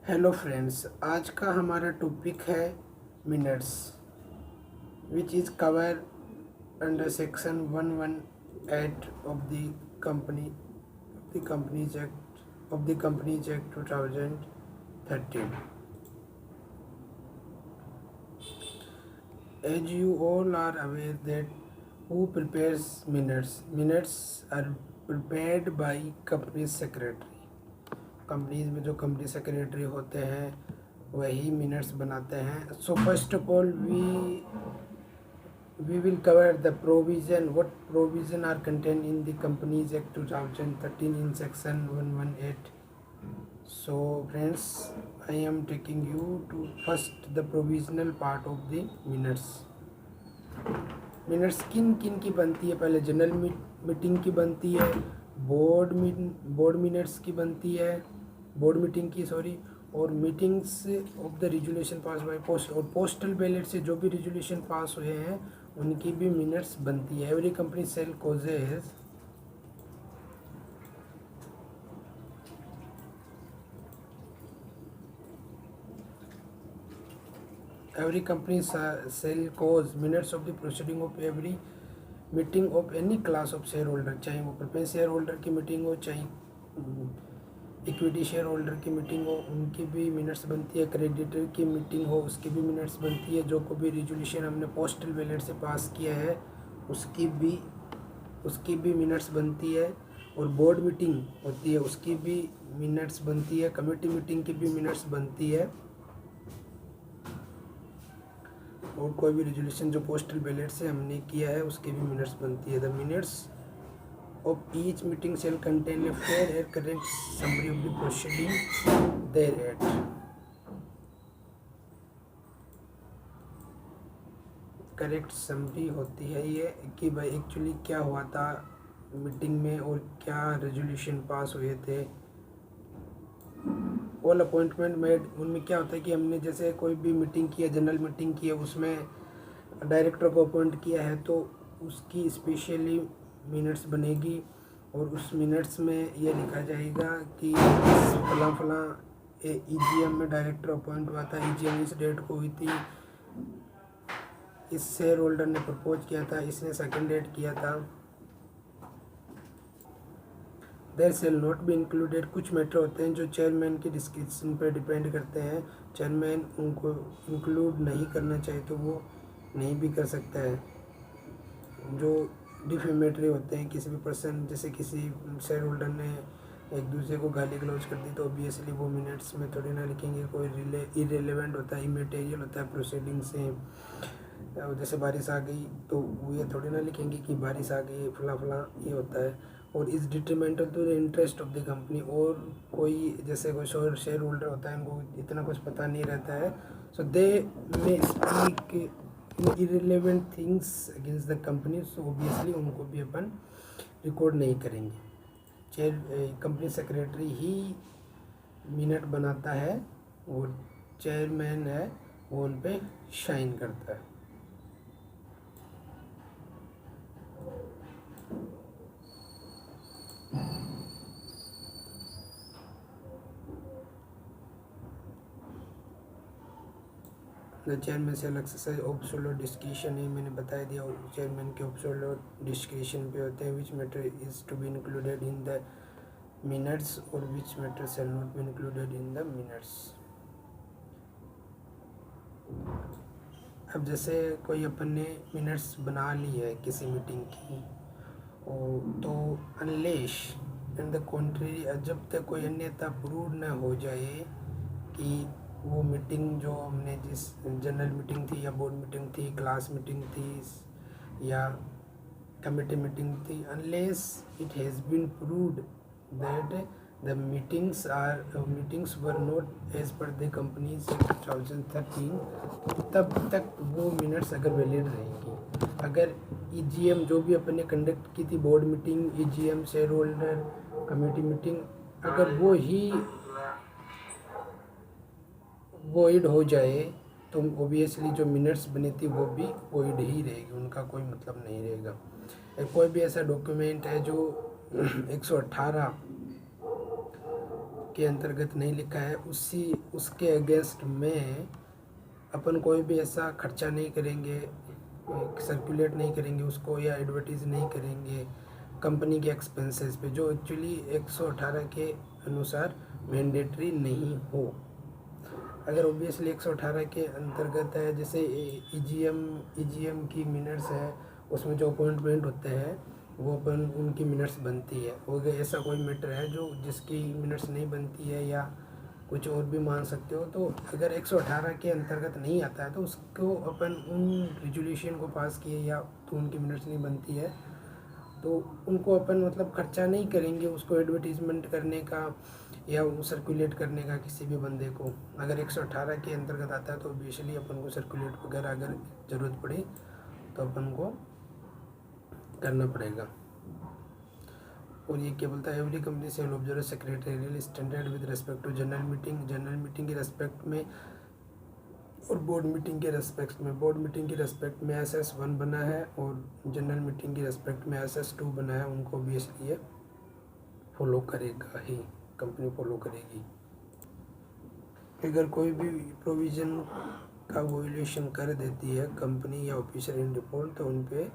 Hello friends, आज का हमारा टॉपिक है minutes which is cover under section 118 of the companies act 2013. As you all are aware that who prepares minutes are prepared by company secretary. Companies में जो company secretary होते हैं वही minutes बनाते हैं. So first of all we will cover the what provision are contained in the Companies Act 2013 in section 118. So friends, I am taking you to first the provisional part of the minutes. Minutes किन किन की बनती है? पहले general meeting की बनती है, board minutes की बनती है, बोर्ड मीटिंग की और meetings of the resolution pass by post और पोस्टल बैलेट से जो भी रिजोल्यूशन पास हुए हैं उनकी भी मिनट्स बनती है. Every company shall causes minutes of the proceeding of every meeting of any class of shareholder, चाहे वो प्रेफरेंस शेयर होल्डर की मीटिंग हो, चाहे इक्विटी शेयर होल्डर की मीटिंग हो, उनकी भी मिनट्स बनती है. क्रेडिटर की मीटिंग हो उसकी भी मिनट्स बनती है. जो को भी रिजोल्यूशन हमने पोस्टल बैलेट से पास किया है उसकी भी मिनट्स बनती है. और बोर्ड मीटिंग होती है उसकी भी मिनट्स बनती है. कमेटी मीटिंग की भी मिनट्स बनती है. और कोई भी रिजोल्यूशन जो पोस्टल बैलेट से हमने किया है उसकी भी मिनट्स बनती है. The minutes of each meeting shall contain a fair and correct summary of the proceeding thereat. Correct summary होती है ये कि भाई एक्चुअली क्या हुआ था मीटिंग में और क्या रेजोल्यूशन पास हुए थे. ऑल अपॉइंटमेंट मेड, उनमें क्या होता है कि हमने जैसे कोई भी मीटिंग की है, जनरल मीटिंग की है, उसमें डायरेक्टर को अपॉइंट किया है तो उसकी स्पेशली मिनट्स बनेगी. और उस मिनट्स में ये लिखा जाएगा कि फलां EGM में डायरेक्टर अपॉइंट हुआ था, EGM इस डेट को हुई थी, इस शेयर होल्डर ने प्रपोज किया था, इसने सेकंड डेट किया था. There shall not be included, कुछ मैटर होते हैं जो चेयरमैन की डिस्क्रिप्शन पर डिपेंड करते हैं. चेयरमैन उनको इंक्लूड नहीं करना चाहिए तो वो नहीं भी कर सकता है. जो डिफेमेटरी होते हैं, किसी भी पर्सन, जैसे किसी शेयर होल्डर ने एक दूसरे को गाली गलौज कर दी तो ऑब्वियसली वो मिनट्स में थोड़ी ना लिखेंगे. कोई इरेलीवेंट होता है, इमेटेरियल होता है प्रोसीडिंग से. जैसे बारिश आ गई तो वो ये थोड़ी ना लिखेंगे कि बारिश आ गई फला ये होता है. और is detrimental to the interest of the company, और कोई जैसे कोई शेयर होल्डर होता है उनको इतना कुछ पता नहीं रहता है. So they may speak irrelevant things against the company, so obviously उनको भी अपन रिकॉर्ड नहीं करेंगे. कंपनी सेक्रेटरी ही मिनट बनाता है और चेयरमैन है वो उन पे शाइन करता है. द चेयरमैन से एक्सरसाइज ऑब्सोल्यूट डिस्क्रिशन है, मैंने बता दिया. और चेयरमैन के ऑब्सोल्यूट डिस्क्रिशन पे होते हैं. Which matter is to be included in the minutes और which matter shall not be included in the minutes. अब जैसे कोई अपन ने मिनट्स बना ली है किसी मीटिंग की, तो अनलेश इन द कॉन्ट्री, जब तक कोई अन्यथा प्रूव न हो जाए कि वो मीटिंग जो हमने जिस जनरल मीटिंग थी या बोर्ड मीटिंग थी, क्लास मीटिंग थी या कमेटी मीटिंग थी, unless it has been proved that the meetings were not as per the companies act 2013, तब तक वो मिनट्स अगर वैलिड रहेंगी. अगर EGM जो भी अपन ने कंडक्ट की थी, board meeting, EGM, share holder, committee meeting, अगर वो ही वॉइड हो जाए तो ओबियसली जो मिनट्स बनी थी वो भी वॉइड ही रहेगी, उनका कोई मतलब नहीं रहेगा. कोई भी ऐसा डॉक्यूमेंट है जो 118 के अंतर्गत नहीं लिखा है उसके अगेंस्ट में अपन कोई भी ऐसा खर्चा नहीं करेंगे, सर्कुलेट नहीं करेंगे उसको या एडवर्टीज़ नहीं करेंगे कंपनी के एक्सपेंसेस पे, जो एक्चुअली 118 के अनुसार मैंडेटरी नहीं हो। अगर ऑब्वियसली 118 के अंतर्गत है, जैसे ईजीएम की मिनट्स है, उसमें जो अपॉइंटमेंट होते हैं वो अपन उनकी मिनट्स बनती है। अगर ऐसा कोई मैटर है जो जिसकी मिनट्स नहीं बनती है या कुछ और भी मान सकते हो, तो अगर 118 के अंतर्गत नहीं आता है तो उसको अपन उन रिजोल्यूशन को पास किए या तो उनकी मिनट्स नहीं बनती है तो उनको अपन मतलब खर्चा नहीं करेंगे उसको एडवर्टीज़मेंट करने का या सर्कुलेट करने का किसी भी बंदे को। अगर 118 के अंतर्गत आता है तो ऑब्वियसली अपन को सर्कुलेट वगैरह अगर ज़रूरत पड़े तो अपन को करना पड़ेगा। और ये क्या बोलता है, एवरी कंपनी से observe secretarial standard with respect to general meeting के रेस्पेक्ट में और बोर्ड मीटिंग के रेस्पेक्ट में SS1 बना है और जनरल मीटिंग के रेस्पेक्ट में SS2 बना है। उनको ऑब्वियसली ये फॉलो करेगा ही, कंपनी फॉलो करेगी। अगर कोई भी प्रोविज़न का वोल्यूशन कर देती है कंपनी या ऑफिसर इन डिफॉल्ट तो उन पे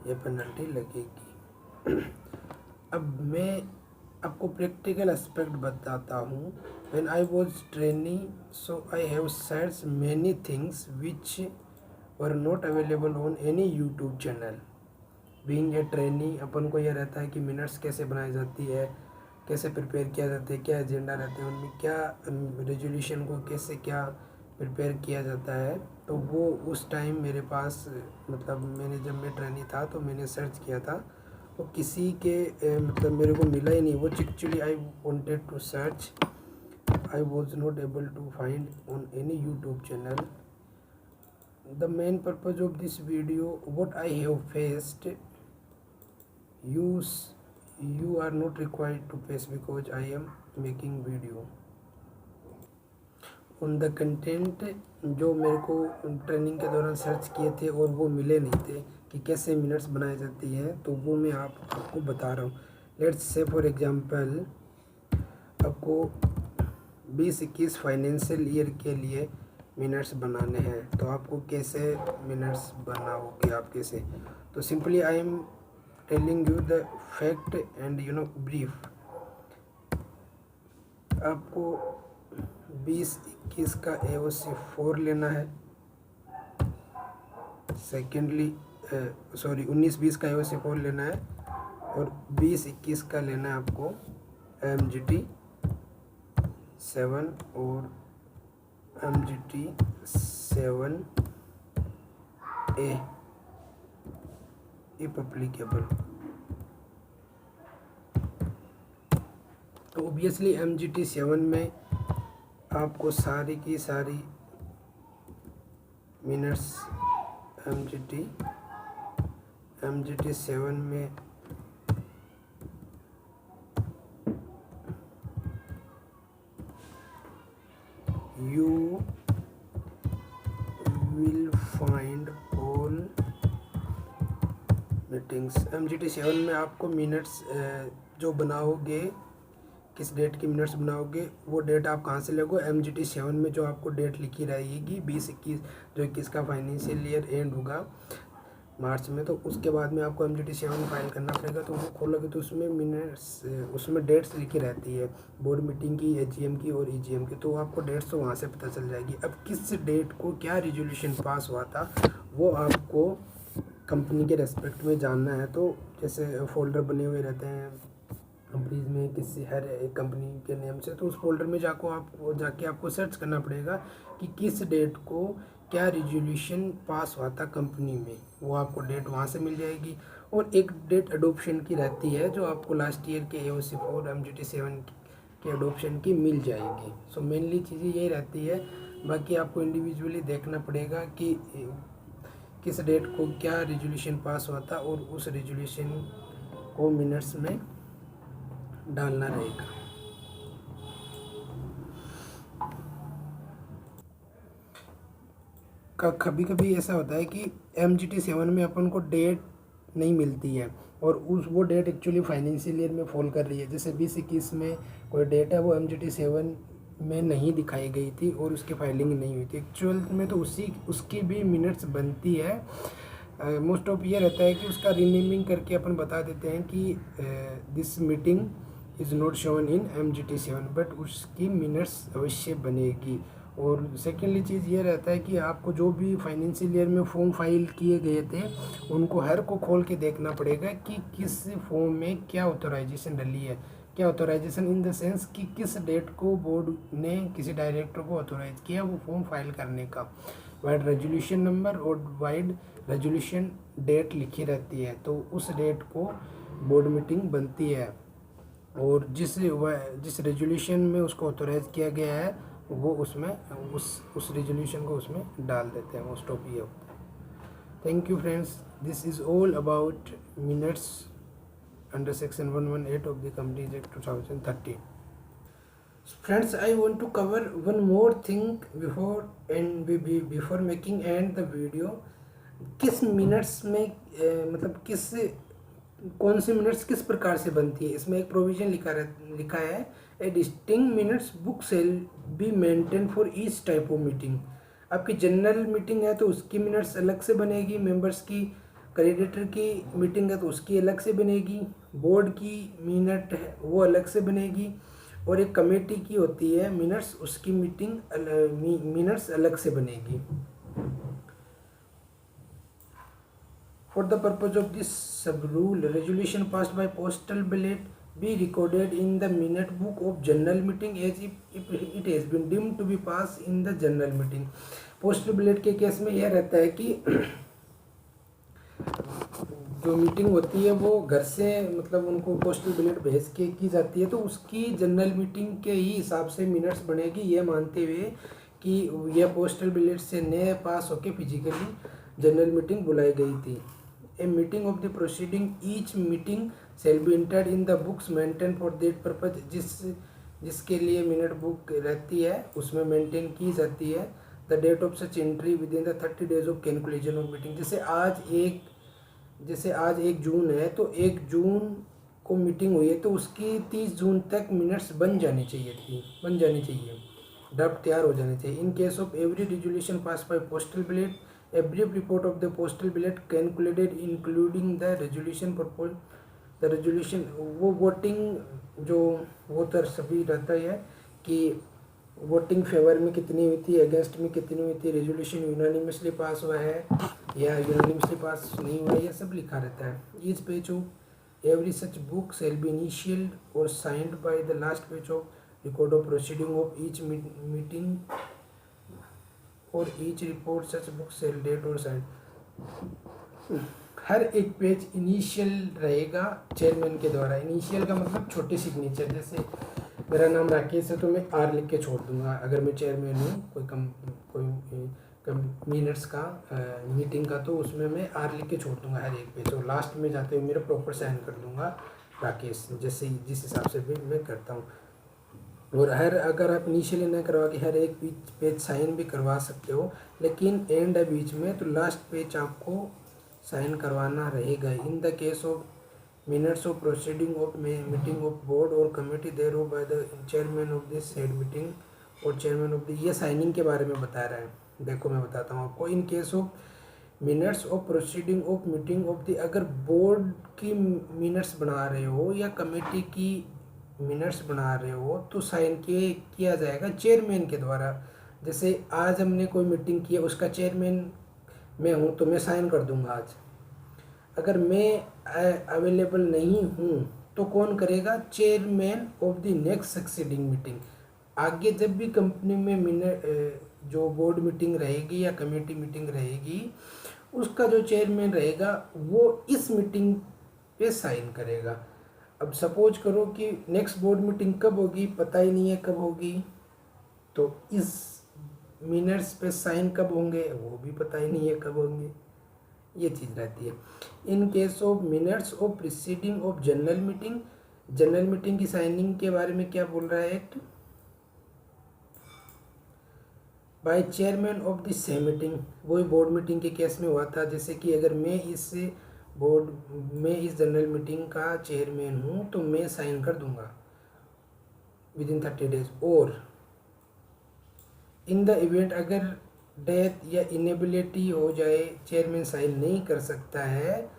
ये पेनल्टी लगेगी। अब मैं आपको प्रैक्टिकल एस्पेक्ट बताता हूँ। When I was training so I have search many things which were not available on any YouTube channel. Being a trainee अपन को यह रहता है कि मिनट्स कैसे बनाई जाती है, कैसे प्रिपेयर किया जाता है, क्या एजेंडा रहते हैं उनमें, क्या रेजोल्यूशन को कैसे क्या प्रिपेयर किया जाता है। तो वो उस टाइम मेरे पास मतलब जब मैं ट्रेनी था तो मैंने सर्च किया था तो किसी के मतलब मेरे को मिला ही नहीं। वो actually I wanted to search, I was not able to find on any YouTube channel. The main purpose of this video what I have faced you are not required to face because I am making video on the content जो मेरे को training के दौरान search किए थे और वो मिले नहीं थे कि कैसे मिनट्स बनाई जाती है, तो वो मैं आपको बता रहा हूँ। लेट्स से फॉर एग्जांपल आपको 20-21 फाइनेंशियल ईयर के लिए मिनट्स बनाने हैं तो आपको कैसे मिनट्स बनाओगे आप कैसे, तो simply I am telling you the fact and brief. आपको 20-21 का AOC4 लेना है। सेकेंडली 19-20 का AOC4 लेना है और 20-21 का लेना है आपको MGT 7 और MGT 7A इफ एप्लीकेबल। तो ऑब्वियसली MGT 7 में आपको सारी की सारी मिनट्स MGT 7 में you will find all meetings. MGT 7 में आपको मिनट्स जो बनाओगे, किस डेट की मिनट्स बनाओगे वो डेट आप कहाँ से लोगे। MGT 7 में जो आपको डेट लिखी रहेगी 20-21 जो 21 का फाइनेंशियल ईयर एंड होगा मार्च में, तो उसके बाद में आपको MGT 7 फाइल करना पड़ेगा। तो वो खोलोगे तो उसमें मिनट्स उसमें डेट्स लिखी रहती है बोर्ड मीटिंग की, AGM की और EGM की, तो आपको डेट्स तो वहाँ से पता चल जाएगी। अब किस डेट को क्या रेजोल्यूशन पास हुआ था वो आपको कंपनी के रेस्पेक्ट में जानना है। तो जैसे फोल्डर बने हुए रहते हैं कंपनीज में किसी हर एक कंपनी के नेम से, तो उस फोल्डर में जाके आपको सर्च करना पड़ेगा कि किस डेट को क्या रेजोल्यूशन पास हुआ था कंपनी में, वो आपको डेट वहाँ से मिल जाएगी। और एक डेट अडोप्शन की रहती है जो आपको लास्ट ईयर के AOC4 MGT 7 के अडोप्शन की मिल जाएगी। सो मेनली चीज़ें यही रहती है, बाकी आपको इंडिविजुअली देखना पड़ेगा कि किस डेट को क्या रेजोल्यूशन पास हुआ था और उस रेजोल्यूशन को मिनट्स में डालना रहेगा। कभी कभी ऐसा होता है कि MGT 7 में अपन को डेट नहीं मिलती है, और वो डेट एक्चुअली फाइनेंशियल ईयर में फॉल कर रही है। जैसे 2021 में कोई डेट है वो MGT 7 में नहीं दिखाई गई थी और उसकी फाइलिंग नहीं हुई थी। एक्चुअल में तो उसकी भी मिनट्स बनती है। मोस्ट ऑफ ये रहता है कि उसका रीनेमिंग करके अपन बता देते हैं कि this meeting is not shown in MGT 7, but उसकी मिनट्स अवश्य बनेगी। और सेकेंडली चीज़ ये रहता है कि आपको जो भी फाइनेंशियल ईयर में फॉर्म फाइल किए गए थे उनको हर को खोल के देखना पड़ेगा कि किस फॉर्म में क्या ऑथोराइजेशन डली है। क्या ऑथोराइजेशन इन द सेंस कि किस डेट को बोर्ड ने किसी डायरेक्टर को ऑथोराइज किया वो फॉर्म फाइल करने का। वाइड रेजोल्यूशन नंबर और वाइड रेजोल्यूशन डेट लिखी रहती है, तो उस डेट को बोर्ड मीटिंग बनती है। और जिस रेजोल्यूशन में उसको ऑथोराइज किया गया है वो उसमें उस रेजोल्यूशन को उसमें डाल देते हैं। मोस्ट ऑफ ये होता है। Thank you friends, this is all about minutes under section 118 of the companies act 2013। Friends, I want to cover one more thing before making end the video. किस मिनट्स में कौन सी मिनट्स किस प्रकार से बनती है, इसमें एक प्रोविजन लिखा है a distinct minutes book shall be maintain for each type of meeting. आपकी जनरल मीटिंग है तो उसकी मिनट्स अलग से बनेगी, मेंबर्स की क्रेडिटर की मीटिंग है तो उसकी अलग से बनेगी, बोर्ड की मिनट है वो अलग से बनेगी, और एक कमेटी की होती है मिनट्स, उसकी मिनट्स अलग से बनेगी। For the purpose of this sub-rule, resolution passed by postal ballot be recorded in the minute book of general meeting as if it has been deemed to be passed in the general meeting. Postal ballot के case में यह रहता है कि जो meeting होती है वो घर से उनको पोस्टल बैलेट भेज के की जाती है, तो उसकी जनरल मीटिंग के ही हिसाब से मिनट्स बनेगी, ये मानते हुए कि यह पोस्टल बैलेट से नए पास होके फिजिकली जनरल मीटिंग बुलाई गई थी। A meeting of the proceeding each meeting shall be entered in the books maintain for that purpose. जिसके लिए मिनट बुक रहती है उसमें मेंटेन की जाती है। The date of such entry within the 30 days of calculation of meeting. जैसे आज 1 जून है तो 1 जून को मीटिंग हुई है तो उसकी 30 जून तक मिनट्स बन जानी चाहिए, ड्राफ्ट तैयार हो जाने चाहिए। In case of every resolution pass by postal ballot, a brief report of the postal ballot calculated including the resolution propose. The resolution वो वोटिंग जो वो तो सभी रहता है कि वोटिंग फेवर में कितनी हुई थी, अगेंस्ट में कितनी हुई थी, रेजोल्यूशन यूनानिमसली पास हुआ है या यूनानिमसली पास नहीं हुआ है, यह सब लिखा रहता है। Each page of every such book shall be initialled और signed by the last page of record of proceeding of each meeting और each report such book shall date और साइंड। हर एक पेज इनिशियल रहेगा चेयरमैन के द्वारा। Initial का मतलब छोटी सिग्नेचर, जैसे मेरा नाम राकेश है तो मैं R लिख के छोड़ दूंगा अगर मैं चेयरमैन हूँ कोई मिनट्स का मीटिंग का, तो उसमें मैं R लिख के छोड़ दूंगा हर एक पेज, और लास्ट में जाते हुए मेरा प्रॉपर साइन कर दूंगा राकेश, जैसे जिस हिसाब से भी मैं करता हूँ। और अगर आप इनिशियली ना करवा के हर एक पेज साइन भी करवा सकते हो, लेकिन एंड है बीच में तो लास्ट पेज आपको साइन करवाना रहेगा। In the case of minutes of proceeding of meeting of board और committee thereof by the chairman of this head meeting और चेयरमैन ऑफ द, ये साइनिंग के बारे में बता रहा है। देखो मैं बताता हूँ आपको। इन case of minutes of proceeding of meeting of the, अगर बोर्ड की मिनट्स बना रहे हो या कमेटी की मिनट्स बना रहे हो तो साइन किया जाएगा चेयरमैन के द्वारा। जैसे आज हमने कोई मीटिंग की है उसका चेयरमैन मैं हूँ तो मैं साइन कर दूंगा आज। अगर मैं अवेलेबल नहीं हूँ तो कौन करेगा? Chairman of the next succeeding meeting. आगे जब भी कंपनी में जो बोर्ड मीटिंग रहेगी या कमेटी मीटिंग रहेगी उसका जो चेयरमैन रहेगा वो इस मीटिंग पे साइन करेगा। अब सपोज करो कि नेक्स्ट बोर्ड मीटिंग कब होगी, पता ही नहीं है कब होगी, तो इस मिनट्स पे साइन कब होंगे वो भी पता ही नहीं है कब होंगे, ये चीज़ रहती है। In case of minutes of proceeding of general meeting, general meeting की साइनिंग के बारे में क्या बोल रहा है act? By chairman of the same meeting. वही बोर्ड मीटिंग के केस में हुआ था, जैसे कि अगर मैं इस बोर्ड में इस जनरल मीटिंग का चेयरमैन हूँ तो मैं साइन कर दूंगा विद इन 30 डेज। और इन द इवेंट अगर डेथ या इनेबिलिटी हो जाए, चेयरमैन साइन नहीं कर सकता है,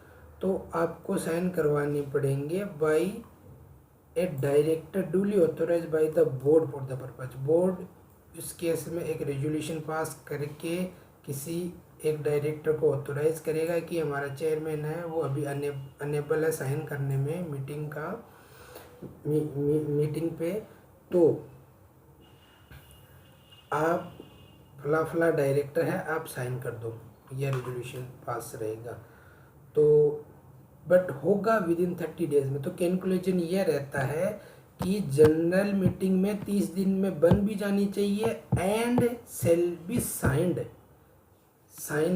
तो आपको साइन करवाने पड़ेंगे by a director duly authorise by the board for the purpose. Board इस केस में एक रेजोल्यूशन पास करके किसी एक डायरेक्टर को ऑथोराइज करेगा कि हमारा चेयरमैन है वो अभी अनेबल है साइन करने में मीटिंग पे, तो आप फला फला डायरेक्टर है, आप साइन कर दो, यह रेजोल्यूशन पास रहेगा। तो बट होगा विद इन 30 डेज में। तो कैलकुलेशन यह रहता है कि जनरल मीटिंग में 30 दिन में बन भी जानी चाहिए एंड सेल बी साइन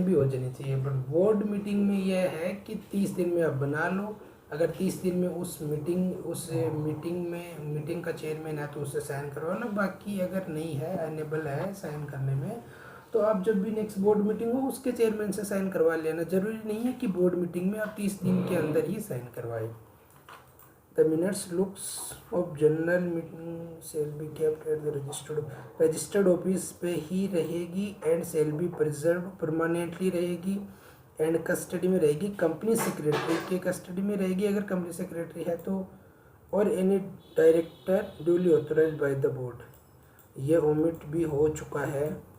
भी हो जानी चाहिए। बट बोर्ड मीटिंग में यह है कि 30 दिन में आप बना लो, अगर 30 दिन में उस मीटिंग का चेयरमैन है तो उससे साइन करवा लो, बाकी अगर नहीं है, अनेबल है साइन करने में, तो आप जब भी नेक्स्ट बोर्ड मीटिंग हो उसके चेयरमैन से साइन करवा लेना। जरूरी नहीं है कि बोर्ड मीटिंग में आप 30 दिन के अंदर ही साइन करवाएं। The minutes books of general meeting shall be kept at the registered office पे ही रहेगी and shall be preserve, permanently रहेगी एंड कस्टडी में रहेगी, कंपनी सेक्रेटरी के कस्टडी में रहेगी अगर कंपनी सेक्रेटरी है तो, और any director duly authorised by the board. ये ओमिट भी हो चुका है।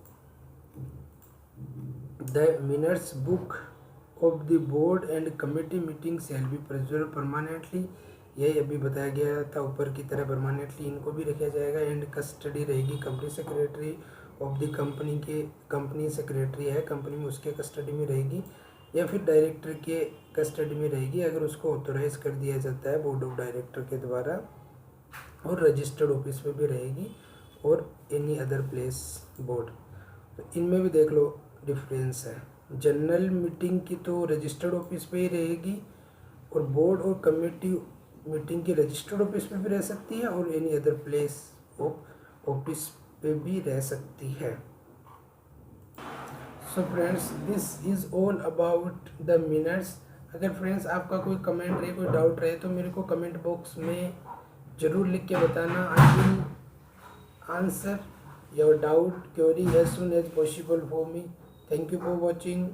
The minutes book of the board and committee meeting shall be preserve permanently, यही अभी बताया गया था ऊपर की तरह, परमानेंटली इनको भी रखा जाएगा। एंड कस्टडी रहेगी company secretary of the company के, कंपनी सेक्रेटरी है कंपनी में, उसके कस्टडी में रहेगी या फिर डायरेक्टर के कस्टडी में रहेगी अगर उसको ऑथोराइज कर दिया जाता है बोर्ड ऑफ डायरेक्टर के द्वारा, और रजिस्टर्ड ऑफिस में भी रहेगी और एनी अदर प्लेस बोर्ड। तो इनमें भी देख लो डिफरेंस है। जनरल मीटिंग की तो रजिस्टर्ड ऑफिस पे ही रहेगी और बोर्ड और कमेटी मीटिंग की रजिस्टर्ड ऑफिस पे भी रह सकती है और any other place of office पे भी रह सकती है। So friends this is all about the minutes. अगर फ्रेंड्स आपका कोई कमेंट रहे, कोई डाउट रहे तो मेरे को कमेंट बॉक्स में ज़रूर लिख के बताना। I will answer your doubt query as soon as possible for me. Thank you for watching.